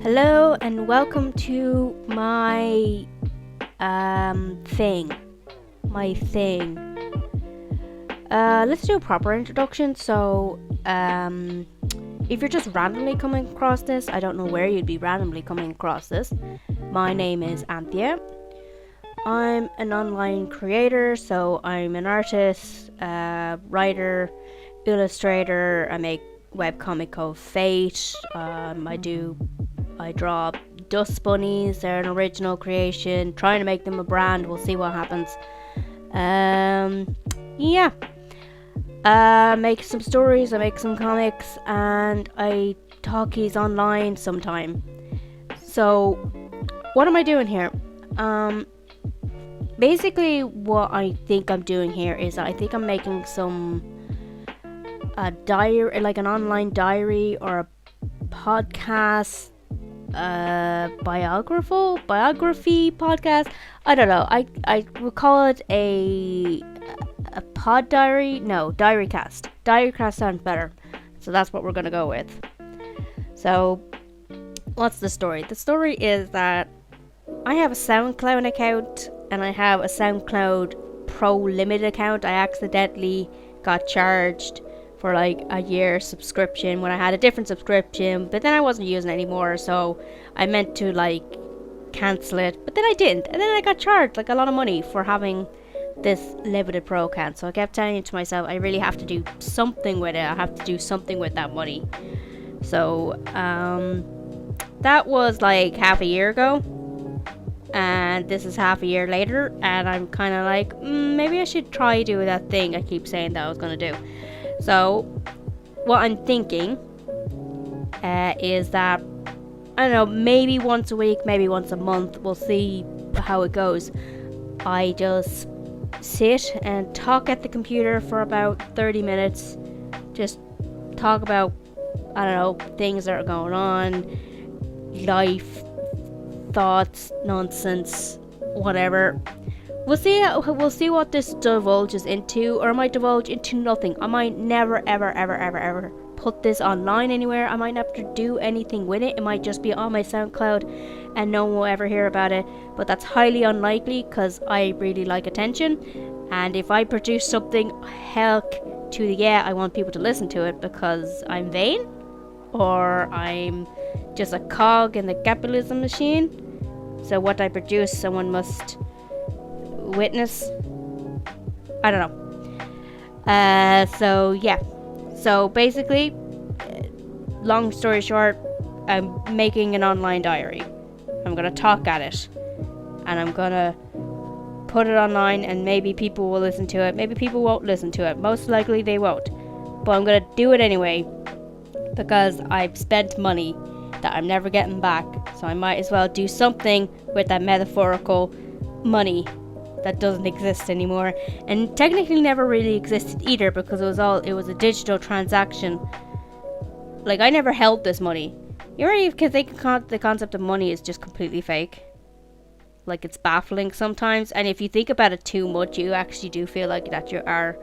Hello and welcome to my thing. My thing. Let's do a proper introduction. So, if you're just randomly coming across this, I don't know where you'd be randomly coming across this. My name is Anthea. I'm an online creator, so I'm an artist, writer, illustrator. I make webcomic called Fate. I draw dust bunnies. They're an original creation. Trying to make them a brand. We'll see what happens. Yeah. I make some stories. I make some comics, and I talkies online sometime. So, what am I doing here? Basically, what I think I'm doing here is I think I'm making a diary, like an online diary or a podcast, biography podcast. I don't know. I would call it a pod diary. No, DiaryCast. DiaryCast sounds better. So that's what we're gonna go with. So, what's the story? The story is that I have a SoundCloud account and I have a SoundCloud Pro Limited account. I accidentally got charged for like a year subscription when I had a different subscription, but then I wasn't using it anymore, so I meant to like cancel it, but then I didn't, and then I got charged like a lot of money for having this limited pro account. So I kept telling to myself, I really have to do something with it. I have to do something with that money. So that was like half a year ago, and this is half a year later, and I'm kind of like, maybe I should try do that thing I keep saying that I was gonna do. So what I'm thinking is that, I don't know, maybe once a week, maybe once a month, we'll see how it goes. I just sit and talk at the computer for about 30 minutes, just talk about, I don't know, things that are going on, life, thoughts, nonsense, whatever. We'll see what this divulges into, or I might divulge into nothing. I might never ever put this online anywhere. I might never do anything with it. It might just be on my SoundCloud and no one will ever hear about it, but that's highly unlikely because I really like attention, and if I produce something, heck to the yeah, I want people to listen to it because I'm vain, or I'm just a cog in the capitalism machine. So what I produce, someone must witness. I don't know. So yeah. So basically, long story short, I'm making an online diary. I'm gonna talk at it, and I'm gonna put it online, and maybe people will listen to it. Maybe people won't listen to it. Most likely they won't. But I'm gonna do it anyway because I've spent money that I'm never getting back. So I might as well do something with that metaphorical money that doesn't exist anymore, and technically never really existed either, because it was a digital transaction. Like, I never held this money. You already can think the concept of money is just completely fake. Like, it's baffling sometimes, and if you think about it too much, you actually do feel like that you are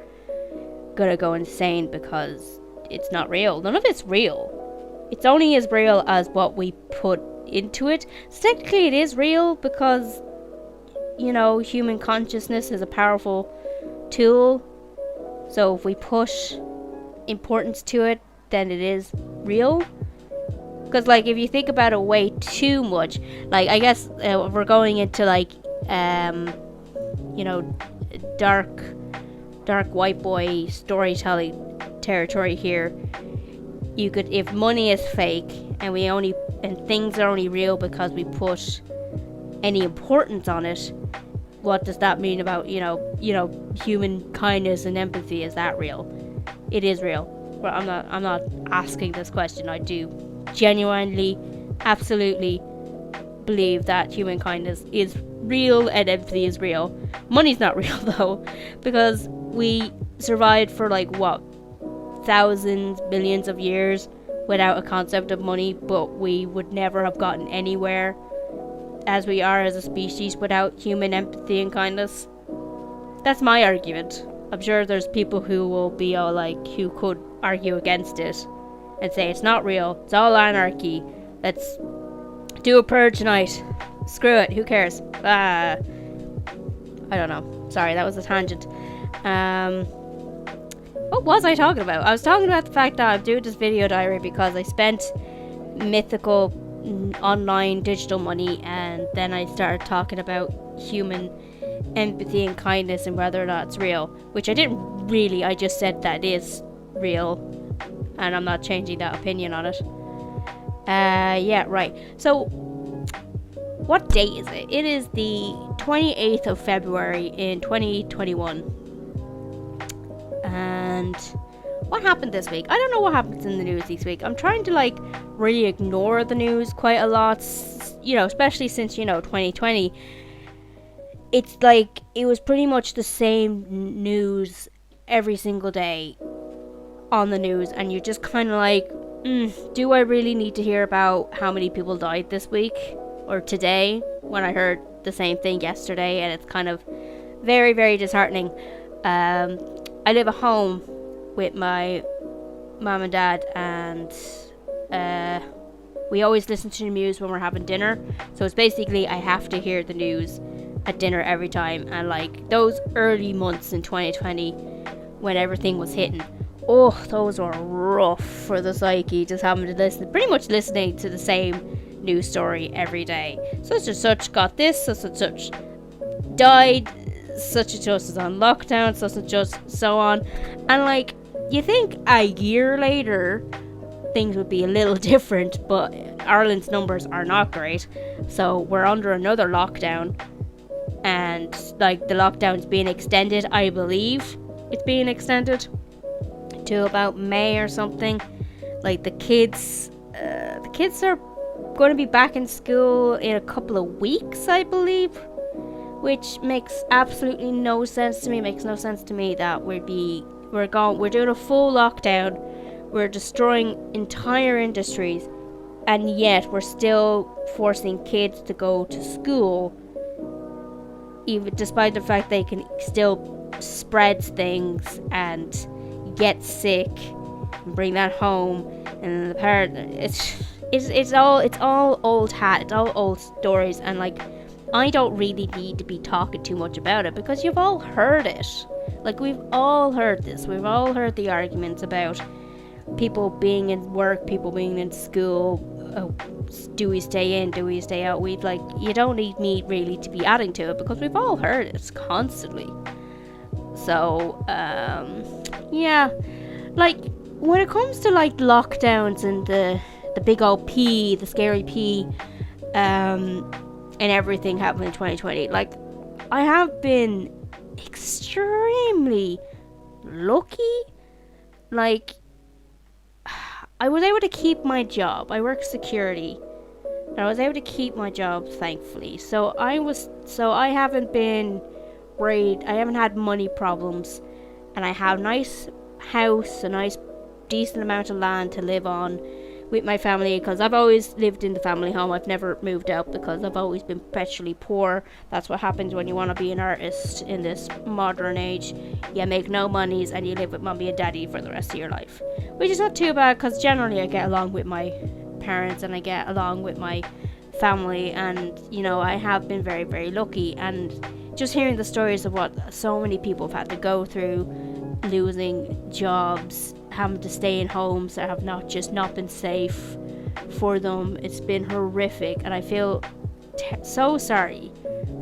gonna go insane because it's not real. None of it's real. It's only as real as what we put into it. So technically it is real because, you know, human consciousness is a powerful tool. So if we push importance to it, then it is real. Because, like, if you think about it way too much, like, I guess we're going into, like, you know, dark white boy storytelling territory here. You could, if money is fake and things are only real because we put any importance on it, what does that mean about, you know, human kindness and empathy? Is that real? It is real. But I'm not asking this question. I do genuinely, absolutely believe that human kindness is real and empathy is real. Money's not real though, because we survived for like what, thousands, millions of years without a concept of money, but we would never have gotten anywhere as we are as a species without human empathy and kindness. That's my argument. I'm sure there's people who will be all like, who could argue against it and say it's not real, it's all anarchy, let's Do a purge tonight. Screw it. Who cares? I don't know. Sorry, that was a tangent. What was I talking about? I was talking about the fact that I'm doing this video diary because I spent mythical online digital money, and then I started talking about human empathy and kindness and whether or not it's real, which I didn't really. I just said that it is real, and I'm not changing that opinion on it. Yeah, right. So, what date is it? It is the 28th of February in 2021. And what happened this week? I don't know what happens in the news this week. I'm trying to really ignore the news quite a lot, especially since 2020. It's it was pretty much the same news every single day on the news, and you're just kind of do I really need to hear about how many people died this week or today, when I heard the same thing yesterday? And it's kind of very, very disheartening. I live at home with my mom and dad, and we always listen to the news when we're having dinner. So it's basically I have to hear the news at dinner every time. And those early months in 2020 when everything was hitting, those were rough for the psyche, just having to pretty much listening to the same news story every day. Such and such got this, such and such died, such and such is on lockdown, such and such, so on. And you think a year later things would be a little different, but Ireland's numbers are not great. So we're under another lockdown, and the lockdown's being extended. I believe it's being extended to about May or something. The kids are going to be back in school in a couple of weeks, I believe, which makes absolutely no sense to me. It makes no sense to me that we're doing a full lockdown, we're destroying entire industries, and yet we're still forcing kids to go to school, even despite the fact they can still spread things and get sick and bring that home. And the parent, it's all old hat, it's all old stories, and I don't really need to be talking too much about it because you've all heard it. We've all heard this. We've all heard the arguments about people being in work, people being in school. Do we stay in? Do we stay out? You don't need me really to be adding to it because we've all heard it constantly. So, yeah. When it comes to lockdowns and the big old P, the scary P, and everything happened in 2020, I have been extremely lucky. I was able to keep my job. I work security, and I was able to keep my job, thankfully. So I haven't been worried. I haven't had money problems, and I have a nice house, a nice decent amount of land to live on with my family, because I've always lived in the family home. I've never moved out because I've always been perpetually poor. That's what happens when you want to be an artist in this modern age. You make no monies and you live with mommy and daddy for the rest of your life, which is not too bad because generally I get along with my parents and I get along with my family, and I have been very, very lucky. And just hearing the stories of what so many people have had to go through, losing jobs, having to stay in homes that have not been safe for them, it's been horrific, and I feel so sorry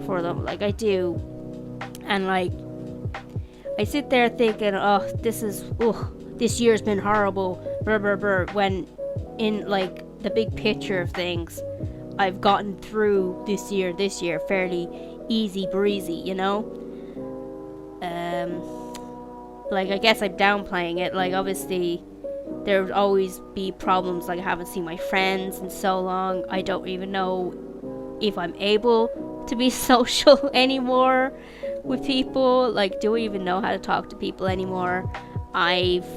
for them. I do. And I sit there thinking, this year's been horrible, when in the big picture of things, I've gotten through this year fairly easy breezy, I guess I'm downplaying it. Obviously there would always be problems. I haven't seen my friends in so long. I don't even know if I'm able to be social anymore with people. Do I even know how to talk to people anymore? I've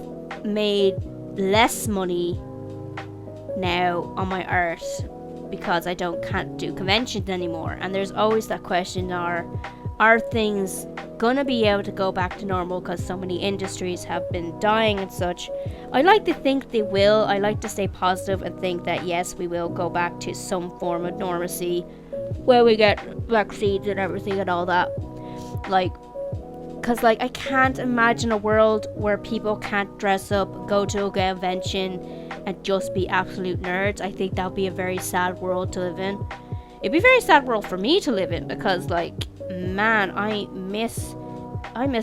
made less money now on my art because I can't do conventions anymore. And there's always that question, are things gonna be able to go back to normal because so many industries have been dying and such? I like to think they will. I like to stay positive and think that yes, we will go back to some form of normalcy where we get vaccines and everything and all that. Like, because like I can't imagine a world where people can't dress up, go to a convention and just be absolute nerds. I think that would be a very sad world to live in. It'd be a very sad world for me to live in because, like, man, I miss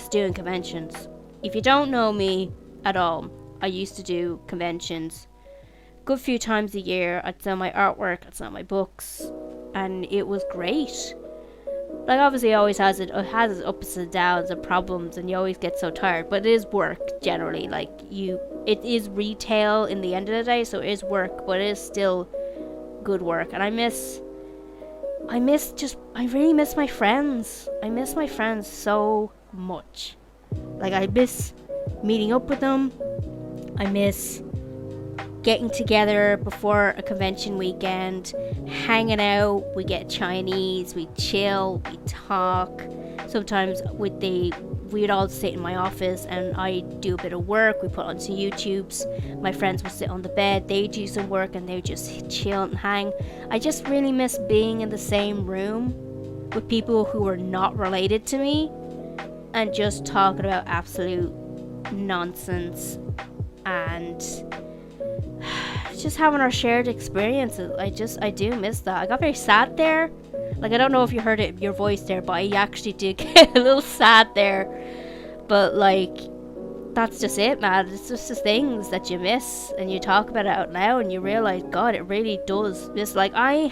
doing conventions. If you don't know me at all, I used to do conventions a good few times a year. I'd sell my artwork, I'd sell my books, and it was great. Like, obviously, it always has its ups and downs and problems, and you always get so tired. But it is work generally. Like, it is retail in the end of the day, so it is work, but it is still good work. And I really miss my friends. I miss my friends so much. Like, I miss meeting up with them. I miss getting together before a convention weekend, hanging out. We get Chinese, we chill, we talk. Sometimes we'd all sit in my office and I do a bit of work. We put on some YouTubes. My friends would sit on the bed, they do some work, and they just chill and hang. I just really miss being in the same room with people who were not related to me and just talking about absolute nonsense and just having our shared experiences. I do miss that. I got very sad there. Like, I don't know if you heard it in your voice there, but I actually did get a little sad there. But, like, that's just it, man. It's just the things that you miss, and you talk about it out loud, and you realize, God, it really does miss. Like, I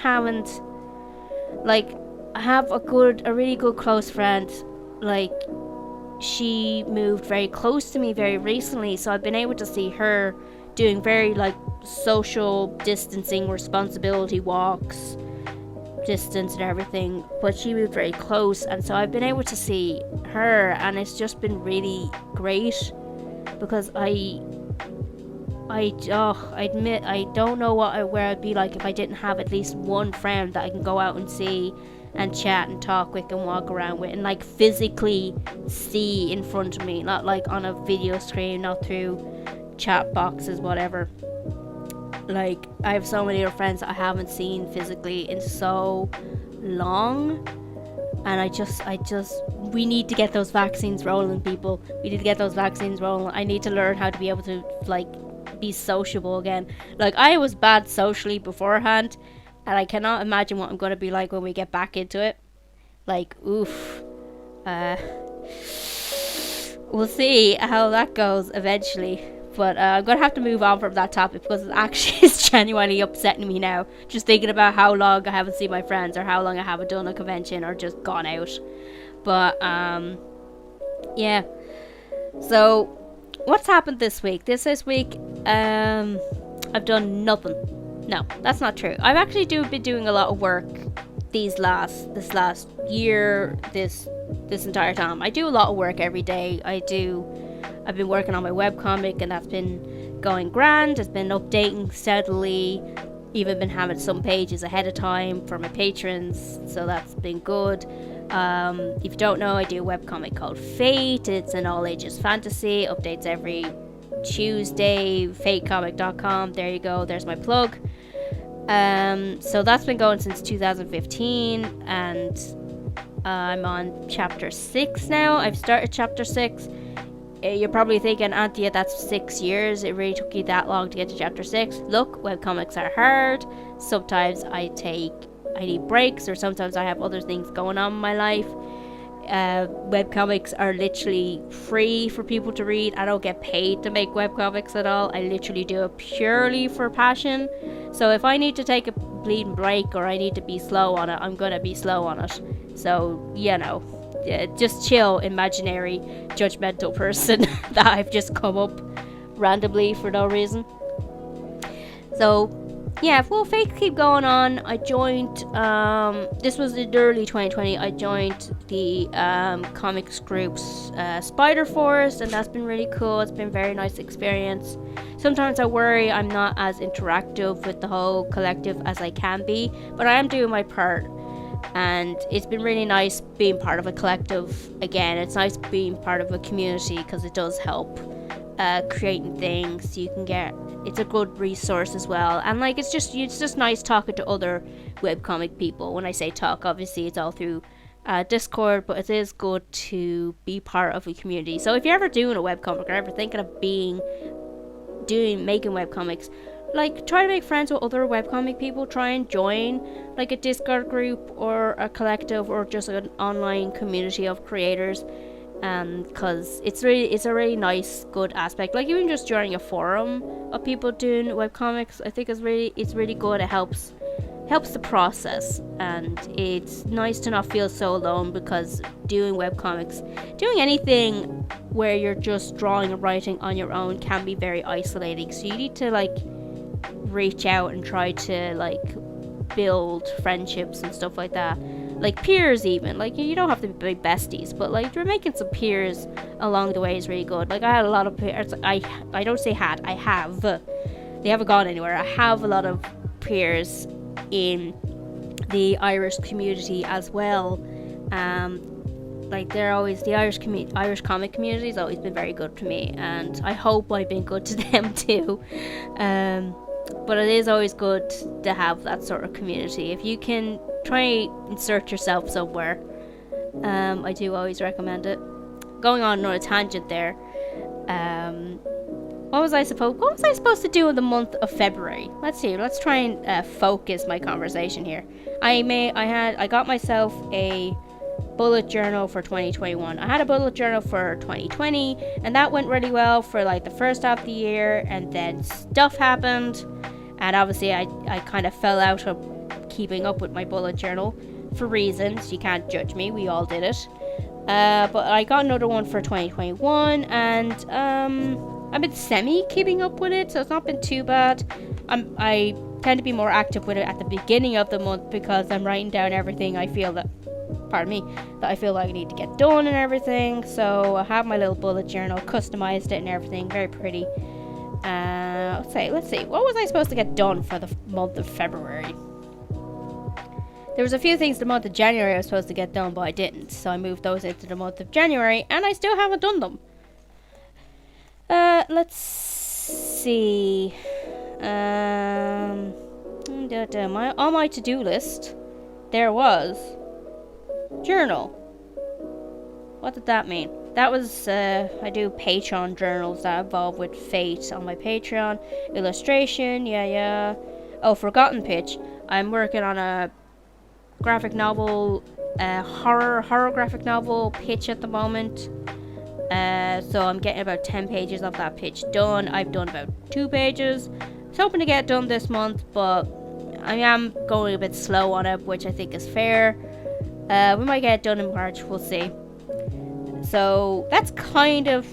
have a really good close friend. Like, she moved very close to me very recently, so I've been able to see her doing very, like, social distancing, responsibility walks, distance and everything, but she moved very close, and so I've been able to see her, and it's just been really great because I admit I don't know where I'd be like if I didn't have at least one friend that I can go out and see and chat and talk with and walk around with and, like, physically see in front of me, not like on a video screen, not through chat boxes, whatever. Like, I have so many other friends that I haven't seen physically in so long, and we need to get those vaccines rolling, people. We need to get those vaccines rolling. I need to learn how to be able to, like, be sociable again. Like, I was bad socially beforehand, and I cannot imagine what I'm going to be like when we get back into it. Like, oof. We'll see how that goes eventually. But I'm going to have to move on from that topic because it actually is genuinely upsetting me now. Just thinking about how long I haven't seen my friends or how long I haven't done a convention or just gone out. But, yeah. So, what's happened this week? This week, I've done nothing. No, that's not true. I've actually been doing a lot of work this last year, this entire time. I do a lot of work every day. I've been working on my webcomic, and that's been going grand. It's been updating steadily. Even been having some pages ahead of time for my patrons, so that's been good. If you don't know, I do a webcomic called Fate. It's an all ages fantasy. Updates every Tuesday. fatecomic.com. There you go. There's my plug. So that's been going since 2015, and I'm on chapter 6 now. I've started chapter 6. You're probably thinking, Anthea, that's 6 years. It really took you that long to get to chapter 6. Look, webcomics are hard. Sometimes I need breaks, or sometimes I have other things going on in my life. Webcomics are literally free for people to read. I don't get paid to make webcomics at all. I literally do it purely for passion. So if I need to take a bleeding break or I need to be slow on it, I'm gonna be slow on it. So, you know, just chill, imaginary, judgmental person that I've just come up randomly for no reason. So, yeah, well, Fate keep going on. I joined, this was in early 2020, I joined the comics group's Spider Force, and that's been really cool. It's been a very nice experience. Sometimes I worry I'm not as interactive with the whole collective as I can be, but I am doing my part. And it's been really nice being part of a collective again. It's nice being part of a community because it does help creating things. You can get, it's a good resource as well, and like it's just nice talking to other webcomic people. When I say talk, obviously it's all through Discord, but it is good to be part of a community. So if you're ever doing a webcomic or ever thinking of making webcomics, like try to make friends with other webcomic people. Try and join like a Discord group or a collective or just an online community of creators, because it's a really nice, good aspect. Like even just joining a forum of people doing webcomics, I think it's really good. It helps the process, and it's nice to not feel so alone, because doing webcomics, doing anything where you're just drawing and writing on your own can be very isolating. So you need to like reach out and try to like build friendships and stuff like that, like peers. Even like you don't have to be besties, but like you're making some peers along the way is really good. Like I had a lot of peers. I don't say had, I have, they haven't gone anywhere. I have a lot of peers in the Irish community as well. Like they're always, the Irish comic community has always been very good to me, and I hope I've been good to them too. But it is always good to have that sort of community. If you can try and insert yourself somewhere, I do always recommend it. Going on a tangent there. What was I supposed to do in the month of February? Let's see. Let's try and focus my conversation here. I got myself a bullet journal for 2021. I had a bullet journal for 2020, and that went really well for like the first half of the year, and then stuff happened, and obviously I kind of fell out of keeping up with my bullet journal for reasons. You can't judge me, we all did it. But I got another one for 2021, and I've been semi keeping up with it, so it's not been too bad. I tend to be more active with it at the beginning of the month, because I'm writing down everything I feel that I feel like I need to get done and everything. So I have my little bullet journal, customized it and everything, very pretty. Let's see, what was I supposed to get done for the month of February? There was a few things the month of January I was supposed to get done, but I didn't, so I moved those into the month of January, and I still haven't done them. Let's see. On my to-do list, there was journal. What did that mean? That was, I do Patreon journals that involve with fate on my Patreon. Illustration, yeah. Oh, Forgotten Pitch. I'm working on a graphic novel, horror graphic novel pitch at the moment. So I'm getting about 10 pages of that pitch done. I've done about 2 pages. I was hoping to get it done this month, but I am going a bit slow on it, which I think is fair. We might get it done in March, we'll see. So that's kind of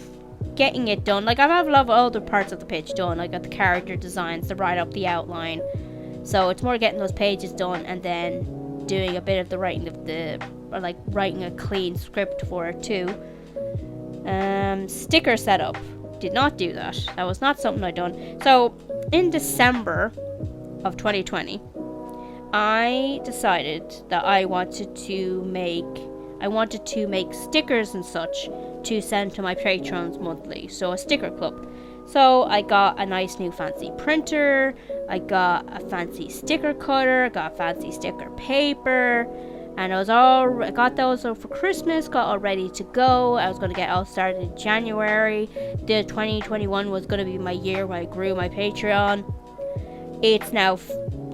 getting it done. Like I have a lot of other parts of the pitch done. I got the character designs, the write up, the outline. So it's more getting those pages done and then doing a bit of the writing of writing a clean script for it too. Sticker setup. Did not do that. That was not something I'd done. So in December of 2020, I decided that I wanted to make stickers and such to send to my patrons monthly. So a sticker club. So I got a nice new fancy printer, I got a fancy sticker cutter, I got fancy sticker paper, and I got those for Christmas, got all ready to go. I was going to get all started in January. The 2021 was going to be my year where I grew my Patreon. It's now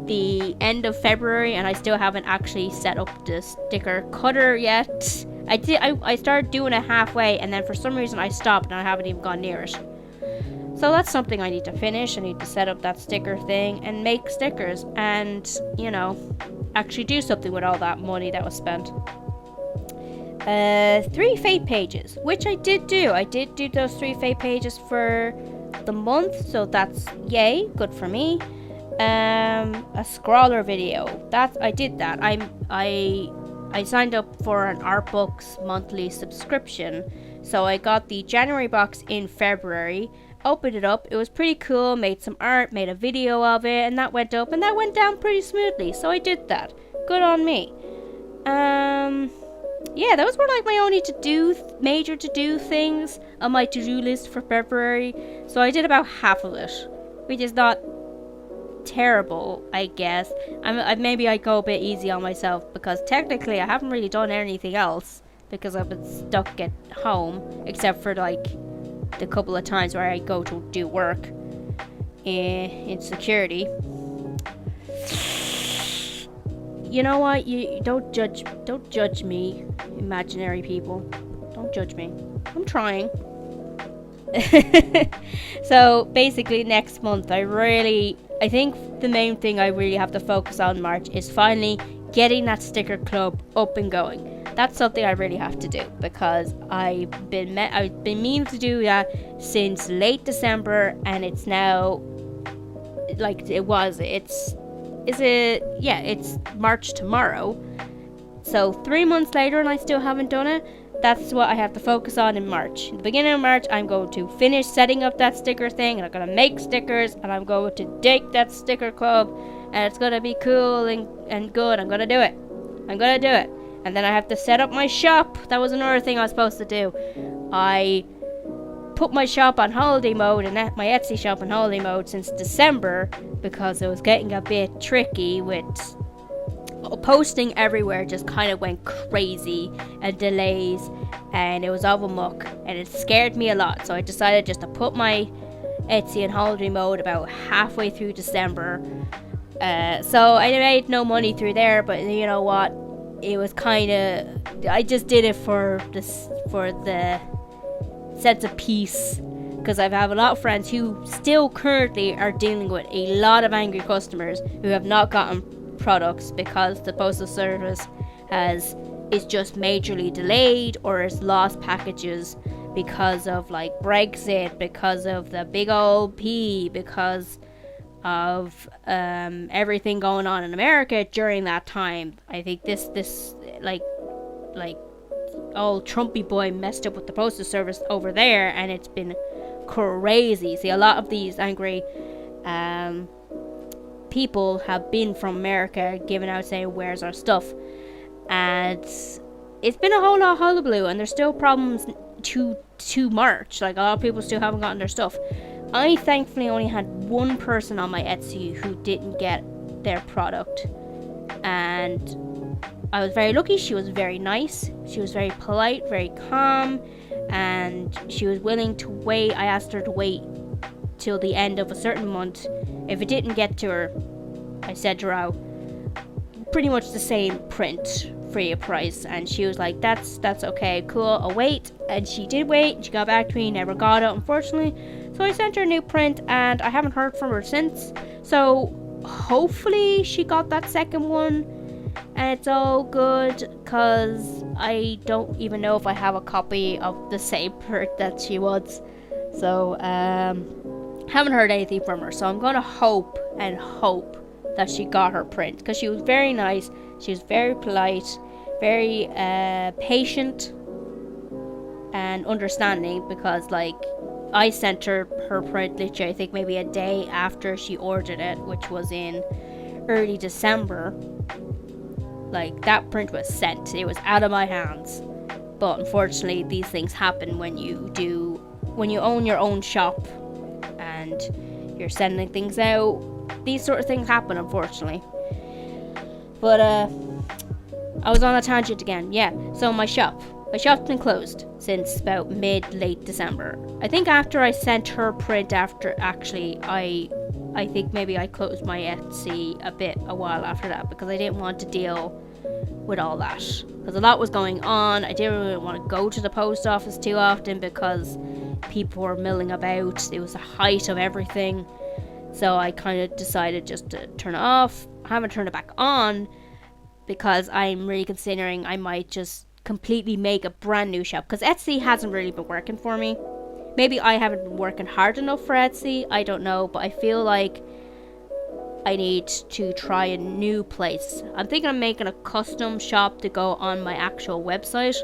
the end of February and I still haven't actually set up the sticker cutter yet. I started doing it halfway and then for some reason I stopped and I haven't even gone near it. So that's something I need to finish. I need to set up that sticker thing and make stickers and, actually do something with all that money that was spent. 3 fate pages, which I did do. I did do those 3 fate pages for the month, so that's yay, good for me. A scrawler video. I did that. I signed up for an Artbooks monthly subscription, so I got the January box in February. Opened it up, it was pretty cool, made some art, made a video of it, and that went up and that went down pretty smoothly, so I did that. Good on me. Yeah, those were like my only major to-do things on my to-do list for February. So I did about half of it, which is not terrible, I guess. Maybe I go a bit easy on myself because technically I haven't really done anything else because I've been stuck at home, except for like the couple of times where I go to do work in security. You know what? You don't judge me, imaginary people. Don't judge me. I'm trying. So basically next month I think the main thing I really have to focus on in March is finally getting that sticker club up and going. That's something I really have to do because I've been meaning to do that since late December, and it's now it's March tomorrow. So 3 months later and I still haven't done it. That's what I have to focus on in March. In the beginning of March, I'm going to finish setting up that sticker thing, and I'm going to make stickers, and I'm going to take that sticker club, and it's going to be cool and good. I'm going to do it. And then I have to set up my shop. That was another thing I was supposed to do. I put my shop on holiday mode, and my Etsy shop on holiday mode since December because it was getting a bit tricky with posting everywhere. Just kind of went crazy and delays, and it was all a muck, and it scared me a lot. So I decided just to put my Etsy in holiday mode about halfway through December. So I made no money through there, but you know what? It was kind of, I just did it for the sense of peace, because I have a lot of friends who still currently are dealing with a lot of angry customers who have not gotten products because the postal service is just majorly delayed or has lost packages because of like Brexit, because of the big old P, because of everything going on in America during that time. I think this like old Trumpy boy messed up with the postal service over there, and it's been crazy. See, a lot of these angry people have been from America, giving out saying where's our stuff, and it's been a whole lot of hullabaloo, and there's still problems to March. Like, a lot of people still haven't gotten their stuff. I thankfully only had one person on my Etsy who didn't get their product, and I was very lucky. She was very nice, she was very polite, very calm, and she was willing to wait. I asked her to wait till the end of a certain month. If it didn't get to her, I said to her, pretty much the same print, free of price, and she was like, that's okay, cool, I'll wait. And she did wait, and she got back to me, never got it, unfortunately. So I sent her a new print, and I haven't heard from her since. So hopefully she got that second one, and it's all good, because I don't even know if I have a copy of the same print that she wants. So haven't heard anything from her, so I'm gonna hope that she got her print, because she was very nice, she was very polite, very patient and understanding, because like I sent her print literally I think maybe a day after she ordered it, which was in early December. Like, that print was sent, it was out of my hands. But unfortunately these things happen when you own your own shop and you're sending things out. These sort of things happen, unfortunately. But I was on a tangent again. Yeah, so my shop's been closed since about late December. I think after I sent her print, I think maybe I closed my Etsy a while after that, because I didn't want to deal with all that, because a lot was going on. I didn't really want to go to the post office too often because people were milling about. It was the height of everything, so I kind of decided just to turn it off. I haven't turned it back on because I'm really considering I might just completely make a brand new shop, because Etsy hasn't really been working for me. Maybe I haven't been working hard enough for Etsy, I don't know, but I feel like I need to try a new place. I'm thinking of making a custom shop to go on my actual website,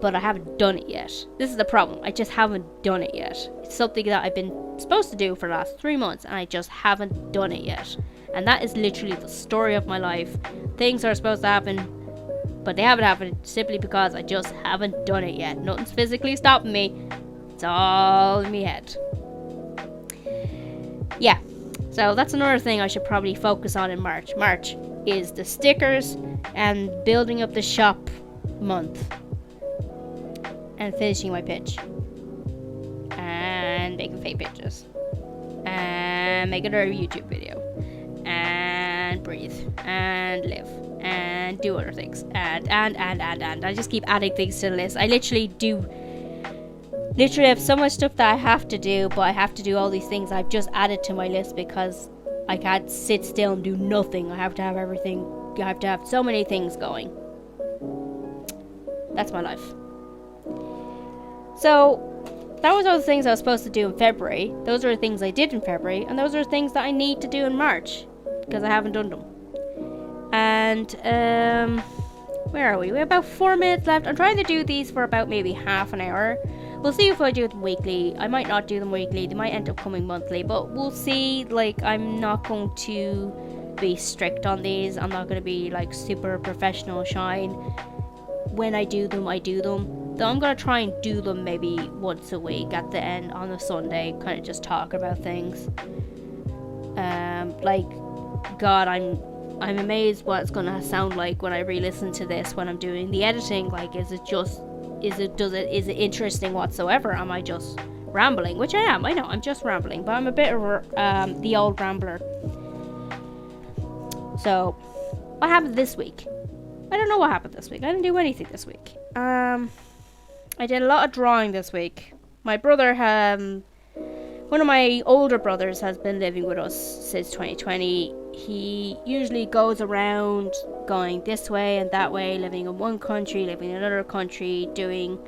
but I haven't done it yet. This is the problem, I just haven't done it yet. It's something that I've been supposed to do for the last 3 months, and I just haven't done it yet. And that is literally the story of my life. Things are supposed to happen But they haven't happened simply because I just haven't done it yet. Nothing's physically stopping me. It's all in my head. Yeah. So that's another thing I should probably focus on in March. March is the stickers and building up the shop month. And finishing my pitch. And making fake pitches. And make another YouTube video. And breathe. And live. And do other things. And. I just keep adding things to the list. I literally have so much stuff that I have to do, but I have to do all these things I've just added to my list because I can't sit still and do nothing. I have to have everything. I have to have so many things going. That's my life. So, that was all the things I was supposed to do in February. Those are the things I did in February, and those are the things that I need to do in March, because I haven't done them. And, where are we? We have about 4 minutes left. I'm trying to do these for about maybe half an hour. We'll see if I do them weekly. I might not do them weekly. They might end up coming monthly, but we'll see. Like, I'm not going to be strict on these. I'm not going to be, like, super professional shine. When I do them, I do them. Though I'm going to try and do them maybe once a week at the end on a Sunday. Kind of just talk about things. Like, God, I'm amazed what it's going to sound like when I re-listen to this when I'm doing the editing. Like, is it interesting whatsoever? Am I just rambling? Which I am. I know I'm just rambling, but I'm a bit of the old rambler. So, what happened this week? I don't know what happened this week. I didn't do anything this week. I did a lot of drawing this week. My brother, one of my older brothers, has been living with us since 2020. He usually goes around going this way and that way, living in one country, living in another country, doing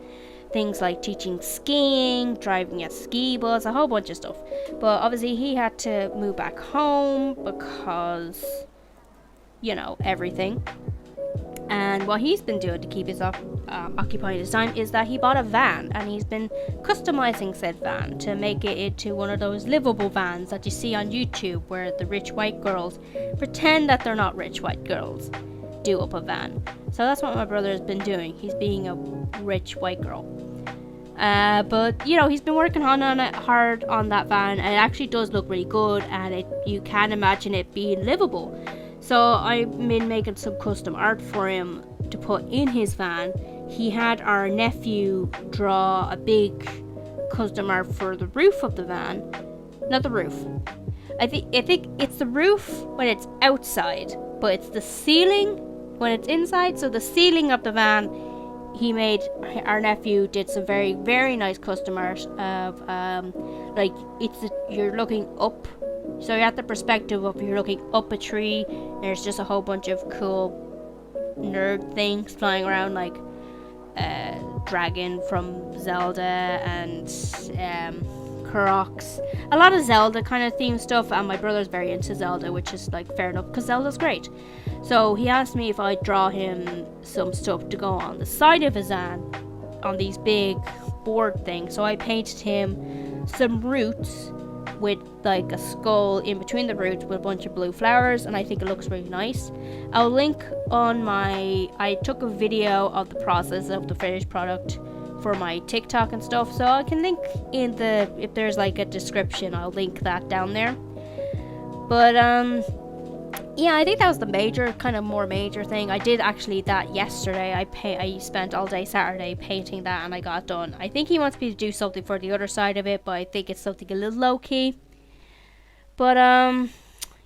things like teaching skiing, driving a ski bus, a whole bunch of stuff. But obviously he had to move back home because, everything. And what he's been doing to keep his occupying his time is that he bought a van, and he's been customizing said van to make it into one of those livable vans that you see on YouTube where the rich white girls pretend that they're not rich white girls do up a van. So that's what my brother has been doing. He's being a rich white girl. But he's been working hard on that van, and it actually does look really good, and you can imagine it being livable. So I've been making some custom art for him to put in his van. He had our nephew draw a big custom art for the roof of the van. Not the roof. I think it's the roof when it's outside, but it's the ceiling when it's inside. So the ceiling of the van, our nephew did some very, very nice custom art of you're looking up. So you have the perspective of you're looking up a tree. There's just a whole bunch of cool nerd things flying around, like dragon from Zelda and Koroks. A lot of Zelda kind of themed stuff, and my brother's very into Zelda, which is like fair enough because Zelda's great. So he asked me if I'd draw him some stuff to go on the side of his van on these big board things. So I painted him some roots with like a skull in between the roots with a bunch of blue flowers, and I think it looks really nice. I'll link on I took a video of the process of the finished product for my TikTok and stuff, so I can link if there's like a description, I'll link that down there. But yeah, I think that was the more major thing. I did actually that yesterday. I spent all day Saturday painting that, and I got done. I think he wants me to do something for the other side of it, but I think it's something a little low key. But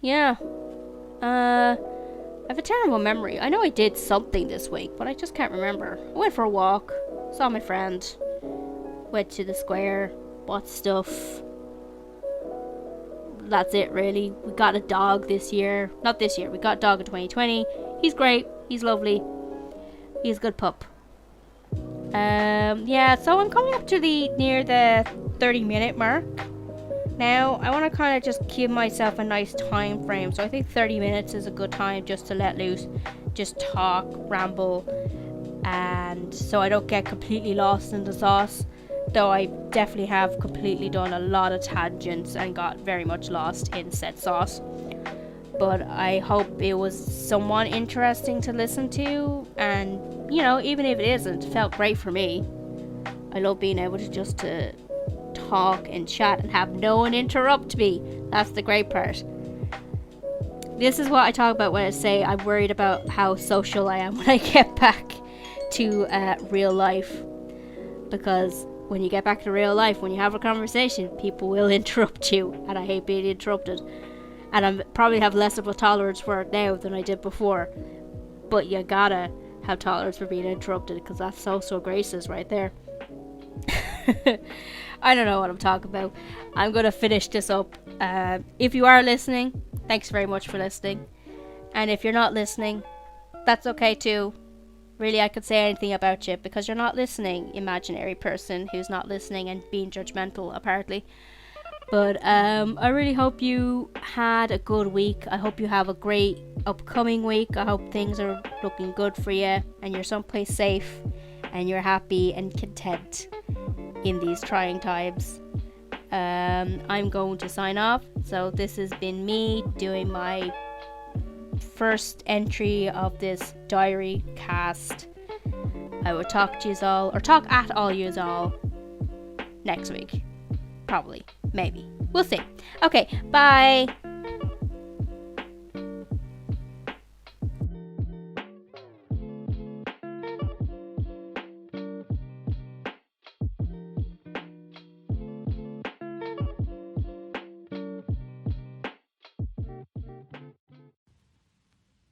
yeah. I have a terrible memory. I know I did something this week, but I just can't remember. I went for a walk, saw my friend, went to the square, bought stuff. That's it, really. We got a dog this year. Not this year. We got a dog in 2020. He's great. He's lovely. He's a good pup. Yeah, so I'm coming up to near the 30-minute mark. Now, I want to kind of just give myself a nice time frame. So I think 30 minutes is a good time just to let loose. Just talk, ramble. And so I don't get completely lost in the sauce. Though I definitely have completely done a lot of tangents and got very much lost in said sauce. but I hope it was somewhat interesting to listen to, and even if it isn't, it felt great for me. I love being able to just to talk and chat and have no one interrupt me. That's the great part. This is what I talk about when I say I'm worried about how social I am when I get back to real life, because when you get back to real life, when you have a conversation, people will interrupt you, and I hate being interrupted. And I probably have less of a tolerance for it now than I did before. But you gotta have tolerance for being interrupted, because that's so graces right there. I don't know what I'm talking about. I'm gonna finish this up. If you are listening, thanks very much for listening. And if you're not listening, that's okay too. Really, I could say anything about you, because you're not listening, imaginary person who's not listening and being judgmental, apparently. But I really hope you had a good week. I hope you have a great upcoming week. I hope things are looking good for you, and you're someplace safe, and you're happy and content in these trying times. I'm going to sign off. So this has been me doing my first entry of this diary cast. I will talk to yous all, or talk at all yous all, next week. Probably. Maybe. We'll see. Okay, bye.